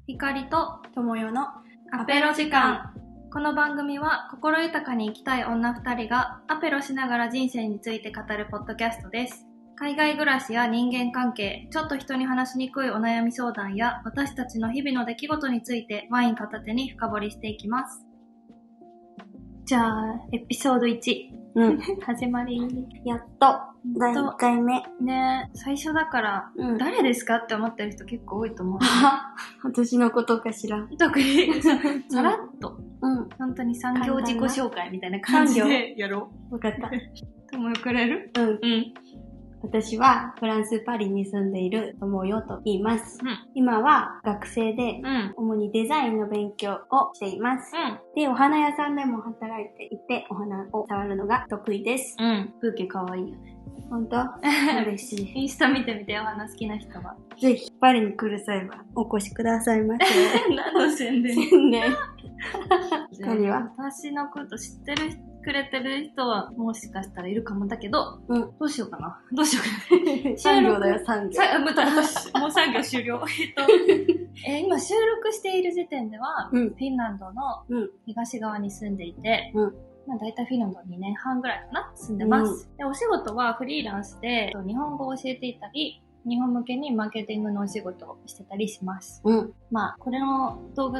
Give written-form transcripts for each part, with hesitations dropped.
ひかりとともよのアペロ時間。この番組は心豊かに生きたい女2人がアペロしながら人生について語るポッドキャストです。海外暮らしや人間関係、ちょっと人に話しにくいお悩み相談や私たちの日々の出来事についてワイン片手に深掘りしていきます。じゃあ、エピソード1。始まり。やっと第1回目。ね、最初だから、誰ですかって思ってる人結構多いと思う。私のことかしら。特に、さらっと、本当に産業自己紹介みたいな感じでやろう。わかった。ともよくれる？私はフランス・パリに住んでいるともよと言います。今は学生で、主にデザインの勉強をしています。で、お花屋さんでも働いていて、お花を触るのが得意です。風景かわいいよね。ほんと？嬉しい。インスタ見てみて、お花好きな人は。ぜひ、パリに来る際はお越しくださいませ。何の宣伝？宣伝。光は私のこと知ってくれてる人はもしかしたらいるかもだけど、どうしようかな。どうしようかな。3行だよ、3行。もう3行終了。今収録している時点では、フィンランドの東側に住んでいて、だいたいフィンランド2年半ぐらいかな住んでます。で、お仕事はフリーランスで日本語を教えていたり、日本向けにマーケティングのお仕事をしてたりします。これのポッ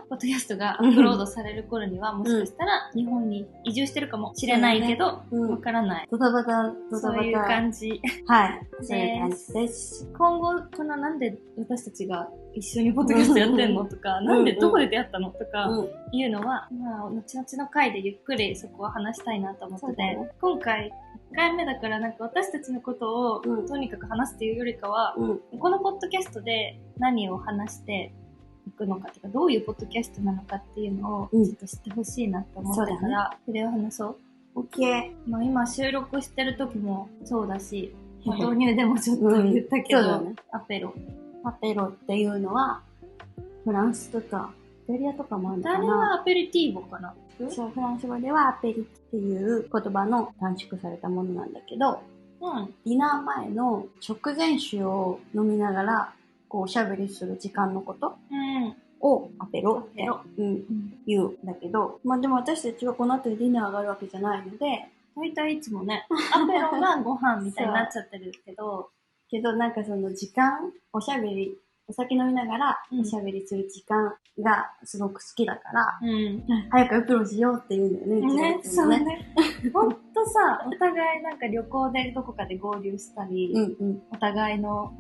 ドキャストがアップロードされる頃には、もしかしたら日本に移住してるかもしれないけど、わからない。ドタバタ。そういう感じ。はい。そういう感じです。今後、なんで私たちが一緒にポッドキャストやってんのとか、なんでどこで出会ったのとか、いうのは、後々の回でゆっくりそこは話したいなと思ってて、今回、1回目だから私たちのことをとにかく話すっていうよりかは、このポッドキャストで何を話していくのかとか、どういうポッドキャストなのかっていうのをちょっと知ってほしいなと思ってから、それを話そう。OK。今収録してる時もそうだし、導入でもちょっと言ったけど、アペロっていうのは、フランスとかイタリアとかもあるのかな。あれはアペリティーボかな。そう、フランス語ではアペリっていう言葉の短縮されたものなんだけど、ディナー前の食前酒を飲みながら、おしゃべりする時間のことをアペロって言うんだけど、でも私たちはこの後にディナー上がるわけじゃないので、大体いつもね、アペロがご飯みたいになっちゃってるけど、その時間、お酒飲みながらおしゃべりする時間がすごく好きだから、早くアプロしようって言うんだよね。そうね。ほんとさ、お互い旅行でどこかで合流したり、お互いの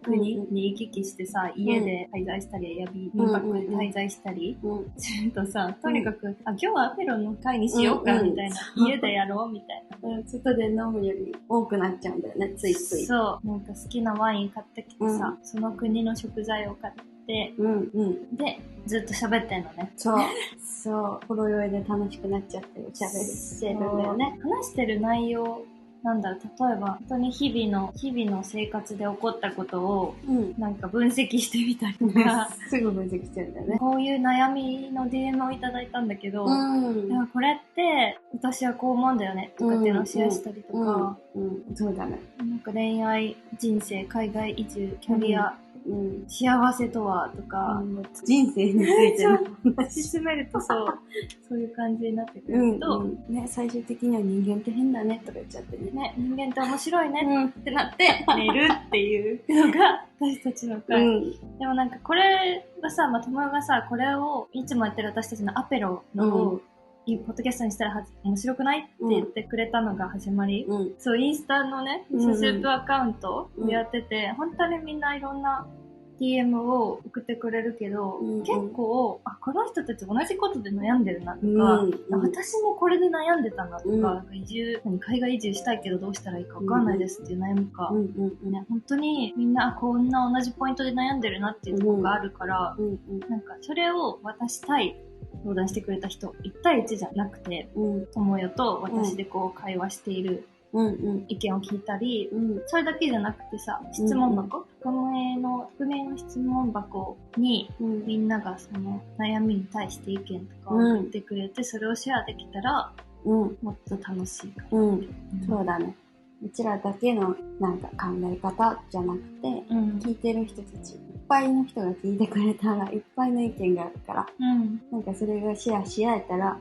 国に行き来してさ、家で滞在したり、民泊で滞在したりするとさ、とにかく、今日はアペロの会にしようか、みたいな。家でやろう、みたいな。外で飲むより多くなっちゃうんだよね、ついつい。そう。好きなワイン買ってきてさ、その国の食材を買って、で、ずっと喋ってんのね。そう。ほろ酔いで楽しくなっちゃっておしゃべりしてるんだよね。話してる内容、例えば、本当に日々の生活で起こったことを、分析してみたりとか。すぐ分析しちゃうんだよね。こういう悩みの DM をいただいたんだけど、これって、私はこう思うんだよね、とかっていうのをシェアしたりとか、そうだね。恋愛、人生、海外移住、キャリア、幸せとはとか、人生について進めるとそういう感じになってくるけど、最終的には人間って変だねとか言っちゃってね。人間って面白いねってなって寝るっていうのが私たちの会。でもこれがさ、友よがさ、これをいつもやってる私たちのアペロのポッドキャストにしたら面白くないって言ってくれたのが始まり。そう、インスタのね、スープアカウントをやってて、本当にみんないろんな DM を送ってくれるけど、結構、この人たち同じことで悩んでるなとか、私もこれで悩んでたなとか、海外移住したいけどどうしたらいいかわかんないですっていう悩みか、本当にみんなこんな同じポイントで悩んでるなっていうところがあるから、それを渡したい。相談してくれた人、1対1じゃなくて、友よと私で会話している意見を聞いたり、それだけじゃなくてさ、質問箱、匿名の質問箱に、みんながその悩みに対して意見とかを送ってくれて、それをシェアできたら、もっと楽しいから。そうだね。うちらだけの考え方じゃなくて、聞いてる人たちぱいの人が聞いてくれたら、いっぱいの意見があるから、なんかそれがシェアし合えたら、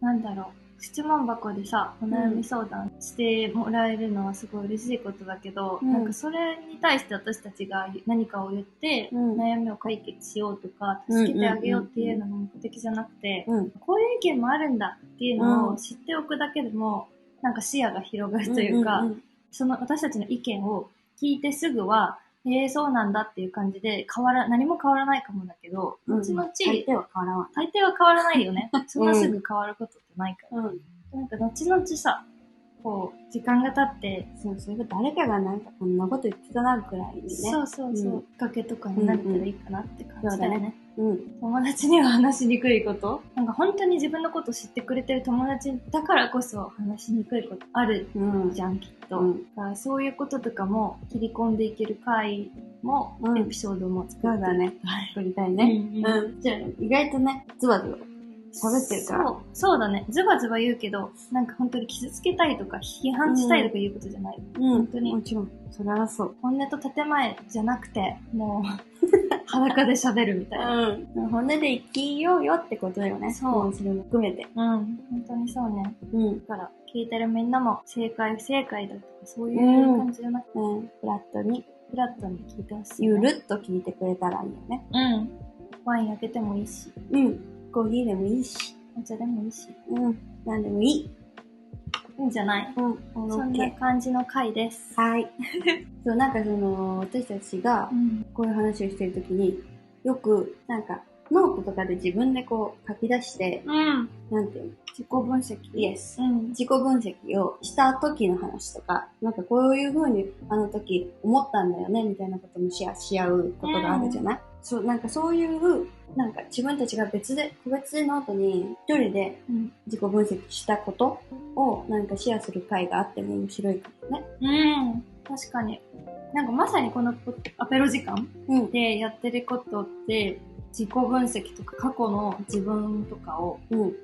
なんだろう。質問箱でさ、お悩み相談してもらえるのはすごい嬉しいことだけど、なんかそれに対して私たちが何かを言って、悩みを解決しようとか、助けてあげようっていうのが目的じゃなくて、こういう意見もあるんだっていうのを知っておくだけでも、なんか視野が広がるというか、その私たちの意見を聞いてすぐは、そうなんだっていう感じで何も変わらないかもだけど、後々、大抵は変わらない。大抵は変わらないよね。そんなすぐ変わることってないから。なんか後々さ、こう、時間が経って、それが誰かがなんかこんなこと言ってたなくらいにね。そう。きっかけとかになったらいいかなって感じだよね。友達には話しにくいこと、なんか本当に自分のこと知ってくれてる友達だからこそ話しにくいことあるじゃん、きっと。だからそういうこととかも切り込んでいける回も、エピソードも作るだね。作りたいね。じゃあ意外とね、ズバズバ喋ってるから。そうだね。ズバズバ言うけど、なんか本当に傷つけたいとか批判したいとか言うことじゃない。本当に。もちろん。それはそう。本音と建前じゃなくて、もう、裸で喋るみたいな。本音で生きようよってことだよね。そう。それも含めて。本当にそうね。だから、聞いてるみんなも正解不正解だとか、そういう感じじゃなくて、フラットに聞いてほしい、ゆるっと聞いてくれたらいいよね。ワイン開けてもいいし。コーヒーでもいいし。お茶でもいいし。なんでもいい。いいんじゃない？そんな感じの回です。はい。そう、なんか私たちが、こういう話をしてるときに、よく、なんか、ノートとかで自分でこう書き出して、なんていうの？自己分析。Yes。自己分析をした時の話とか、なんかこういう風にあの時思ったんだよね、みたいなこともシェアし合うことがあるじゃない？そう、なんかそういう、なんか自分たちが個別でノートに一人で自己分析したことをなんかシェアする回があっても面白いかもね。確かに。なんかまさにこのアペロ時間でやってることって、自己分析とか過去の自分とかを、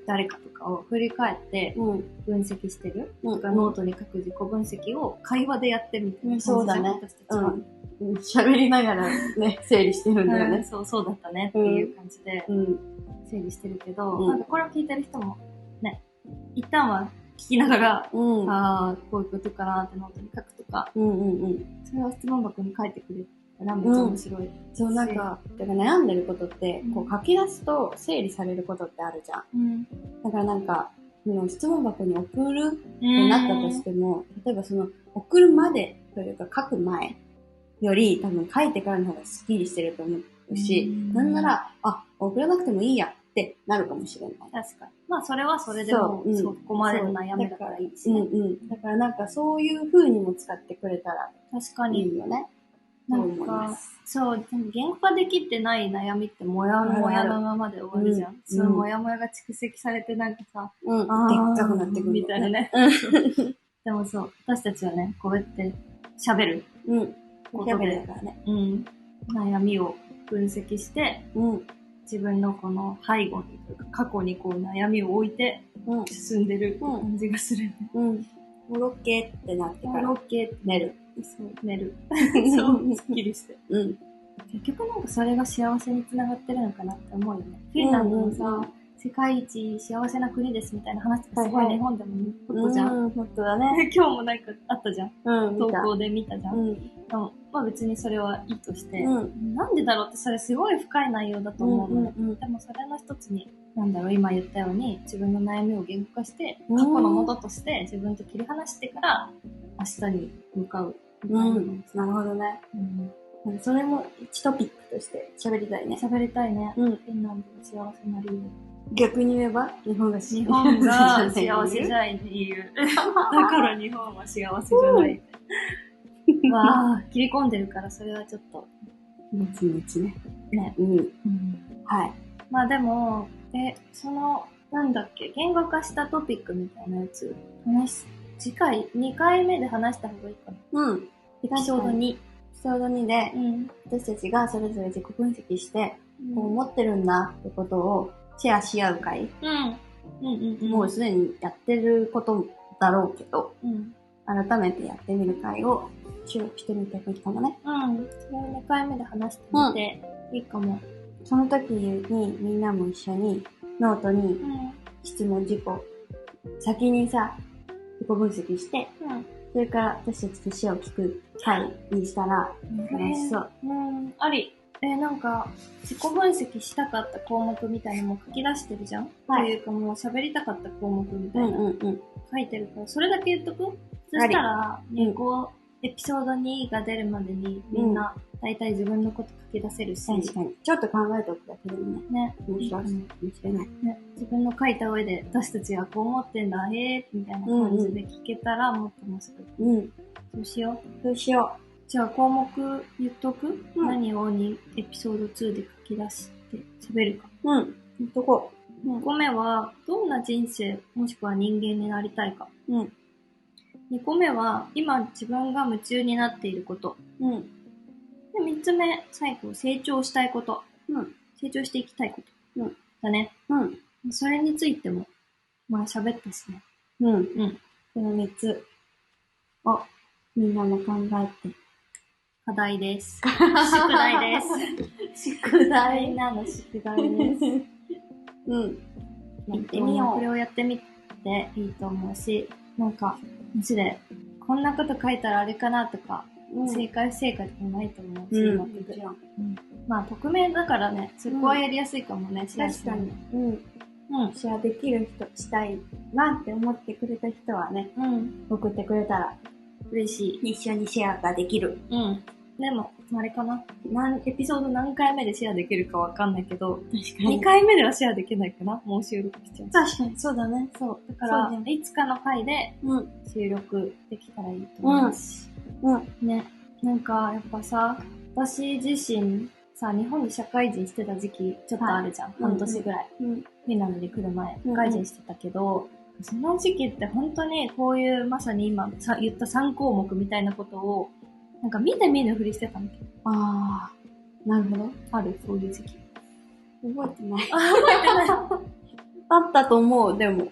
誰かとかを振り返って分析してる、とかノートに書く自己分析を会話でやってるみたいな。そうだね。私たちは。喋りながらね、整理してるんだよね。そうだったねっていう感じで、整理してるけど、なんかこれを聞いてる人もね、一旦は聞きながら、こういうことかなってノートに書くとか、それを質問箱に書いてくれたらめっちゃ面白い。そう、なんか、悩んでることって、こう書き出すと整理されることってあるじゃん。だからなんか、質問箱に送るってなったとしても、例えば送るまでというか書く前より多分書いてからの方がスッキリしてると思うし、なんなら、送らなくてもいいやってなるかもしれない。確かに。まあそれはそれでもそこまでの悩みだからいいしね。だからなんかそういう風にも使ってくれたら確かにいいよね。なんか、そう、言語化できてない悩みってもやもやのままで終わるじゃん。そのもやもやが蓄積されてなんかさ、でっかくなってくるみたいなね。でもそう、私たちはね、こうやって喋る。喋るだからね。悩みを分析して、自分のこの背後にというか過去にこう悩みを置いて進んでる感じがするね。もうロッケーってなってからロッケーって寝る。そう、寝る。そう、すっきりして。結局なんかそれが幸せにつながってるのかなって思うよね。フィンランドのさ、世界一幸せな国ですみたいな話ってすごい日本でもホットじゃん。ホットだね。今日もなんかあったじゃん。投稿で見たじゃん。まあ別にそれはいいとして、なんでだろうってそれすごい深い内容だと思うの。でもそれの一つに、なんだろう、今言ったように自分の悩みを言語化して、過去のもととして自分と切り離してから明日に向かう。なるほどね。それも1トピックとして喋りたいね。喋りたいね。フィンランドの幸せな理由。逆に言えば日本が幸せじゃない理由。だから日本は幸せじゃない。わあ、切り込んでるからそれはちょっと。後々ね。ね。はい。まあでも、なんだっけ、言語化したトピックみたいなやつ、次回、2回目で話した方がいいかな。エピソード2。エピソード2で、私たちがそれぞれ自己分析して、こう思ってるんだってことをシェアし合う会。もうすでにやってることだろうけど、改めてやってみる会を収録してみてもいいかもね。それを2回目で話してみて、いいかも。その時にみんなも一緒にノートに質問事項、先にさ、自己分析して、それから私たちと詩を聞く回にしたら楽しそう。あり。なんか、自己分析したかった項目みたいなのも書き出してるじゃん、というかもう喋りたかった項目みたいな、書いてるから、それだけ言っとく？そしたら、エピソード2が出るまでにみんな、だいたい自分のこと書き出せるし。確かに。ちょっと考えておくだけでもね。面白いかもしれない。ね。自分の書いた上で、私たちはこう思ってんだ、みたいな感じで聞けたらもっと面白い。そうしよう。じゃあ項目言っとく？何をエピソード2で書き出して喋るか。言っとこう。2個目は、どんな人生もしくは人間になりたいか。2個目は、今自分が夢中になっていること。で、3つ目、最後、成長したいこと。成長していきたいこと。だね。それについても、まあ喋ったしね。この3つをみんなも考えて。課題です。宿題です。宿題。みんなの宿題です。やってみよう。これをやってみていいと思うし、なんか、マジで、こんなこと書いたらあれかなとか、正解不正解とかないと思うし、まあ、匿名だからね、そこはやりやすいかもね、確かに。シェアできる人、したいなって思ってくれた人はね、送ってくれたら嬉しい。一緒にシェアができる。でも、あれかな。エピソード何回目でシェアできるかわかんないけど、確かに。2回目ではシェアできないかな。もう収録しちゃう。確かに、そうだね。そう。だから、いつかの回で収録できたらいいと思うし。ね。なんか、やっぱさ、私自身、さ、日本で社会人してた時期ちょっとあるじゃん。半年ぐらい。フィンランドに来る前、社会人してたけど、その時期って本当にこういうまさに今言った3項目みたいなことをなんか見て見ぬふりしてたんだけど。あー、なるほど。ある？そういう時期。覚えてない。覚えてない。あったと思う、でも。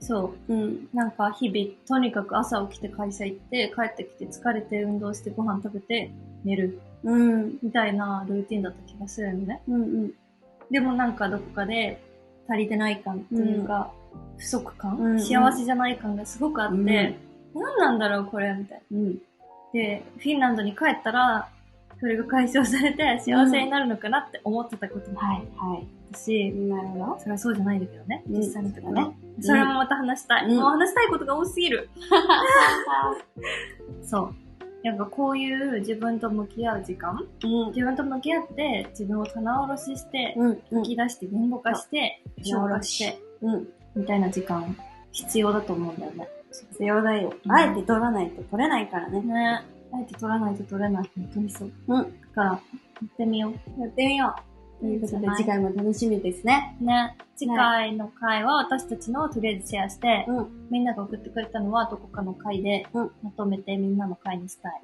そう。なんか日々、とにかく朝起きて会社行って、帰ってきて疲れて運動してご飯食べて寝る。みたいなルーティンだった気がするのね。でもなんかどこかで足りてない感というか、不足感、幸せじゃない感がすごくあって、何なんだろうこれみたいな。で、フィンランドに帰ったら、それが解消されて幸せになるのかなって思ってたこともあったし、なるほど。それはそうじゃないんだけどね、実際のところね。それもまた話したい。もう話したいことが多すぎる。そう。なんかこういう自分と向き合う時間、自分と向き合って自分を棚卸しして、書き出して言語化して、消化して、みたいな時間必要だと思うんだよね。必要だよ。あえて取らないと取れないからね。ね。あえて取らないと取れない。本当にそう。だから、やってみよう。やってみよう。ということで、次回も楽しみですね。ね。次回の回は私たちのをとりあえずシェアして、みんなが送ってくれたのはどこかの回でまとめてみんなの回にしたい。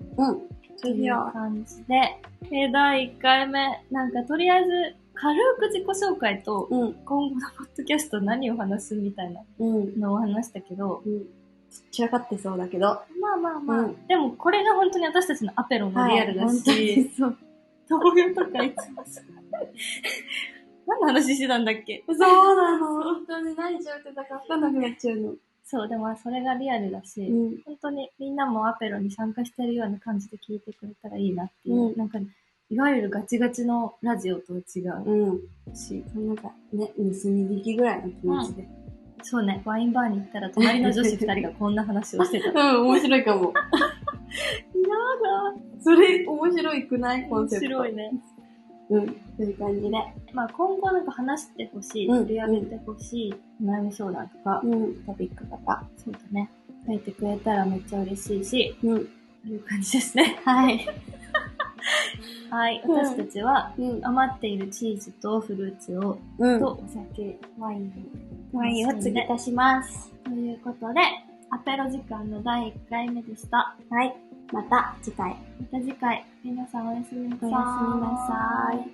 という感じで、第1回目、なんかとりあえず軽く自己紹介と、今後のポッドキャスト何を話すみたいなのを話したけど、散らかってそうだけど。まあ、でもこれが本当に私たちのアペロのリアルだし、動画とかいつもさ、何の話してたんだっけ？そうなの。本当に何しようってたか分かんなくなっちゃうの。そう、でもそれがリアルだし、本当にみんなもアペロに参加してるような感じで聞いてくれたらいいなっていう。なんか、いわゆるガチガチのラジオとは違う。し、なんかね、盗み聞きぐらいの気持ちで。そうね、ワインバーに行ったら隣の女子2人がこんな話をしてた。面白いかも。やだ。それ面白いくないコンセプト。面白いね。そういう感じで。まあ今後なんか話してほしい、取り上げてほしい、悩み相談とか、トピックとか。そうだね。書いてくれたらめっちゃ嬉しいし、という感じですね。はい。はい。私たちは、余っているチーズとフルーツを、とお酒、ワインを継ぎ足します。ということで、アペロ時間の第1回目でした。はい。また次回。皆さんおやすみなさい。おやすみなさい。